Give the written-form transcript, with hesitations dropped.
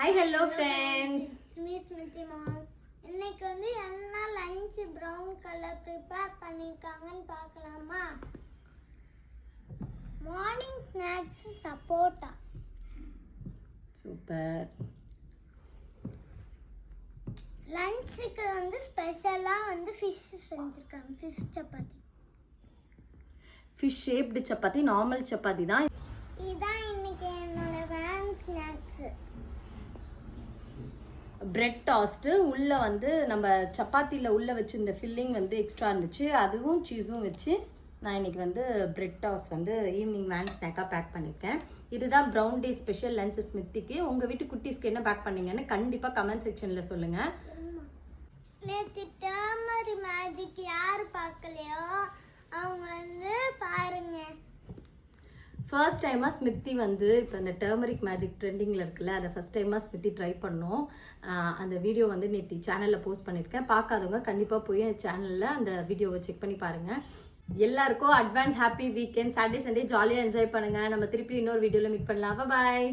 Hi, hello friends. Smriti mom. இன்னைக்கு வந்து என்ன லஞ்ச் brown கலர் prepare பண்ணிருக்காங்கன்னு பார்க்கலாமா? மார்னிங் ஸ்நாக்ஸ் சப்போட்டா. சூப்பர். லஞ்சுக்கு வந்து ஸ்பெஷலா வந்து ஃபிஷ் செஞ்சிருக்காங்க. Fish chapati. Fish shaped chapati, normal chapati தான். இதான் இன்னைக்கு என்னோட வேன் ஸ்நாக்ஸ். பிரெட் டாஸ்ட் உள்ள வந்து நம்ம சப்பாத்தியில் உள்ள வச்சு இந்த ஃபில்லிங் வந்து எக்ஸ்ட்ரா இருந்துச்சு, அதுவும் சீஸும் வச்சு நான் இன்னைக்கு வந்து பிரெட் டாஸ்ட் வந்து ஈவினிங் வேன் ஸ்நாக்காக பேக் பண்ணியிருக்கேன். இதுதான் ப்ரௌன் டே ஸ்பெஷல் லஞ்ச் ஸ்மித்திக்கு. உங்கள் வீட்டு குட்டீஸ்க்கு என்ன பேக் பண்ணீங்கன்னு கண்டிப்பாக கமெண்ட் செக்ஷனில் சொல்லுங்கள். நேற்று டர்மரி மேஜிக் யார் பார்க்கலையோ அவங்க வந்து பாருங்க. ஃபர்ஸ்ட் டைமாக ஸ்மித்தி வந்து இப்போ இந்த டர்மரிக் மேஜிக் ட்ரெண்டிங்கில் இருக்குல்ல, அதை ஃபர்ஸ்ட் டைமாக ஸ்மித்தி ட்ரை பண்ணோம். அந்த வீடியோ வந்து நேற்று சேனலில் போஸ்ட் பண்ணியிருக்கேன். பார்க்காதவங்க கண்டிப்பாக போய் சேனலில் அந்த வீடியோவை செக் பண்ணி பாருங்கள். எல்லாருக்கும் advance happy weekend. Saturday Sunday ஜாலியாக என்ஜாய் பண்ணுங்கள். நம்ம திருப்பி இன்னொரு வீடியோவில் மீட் பண்ணலாம். பாய்.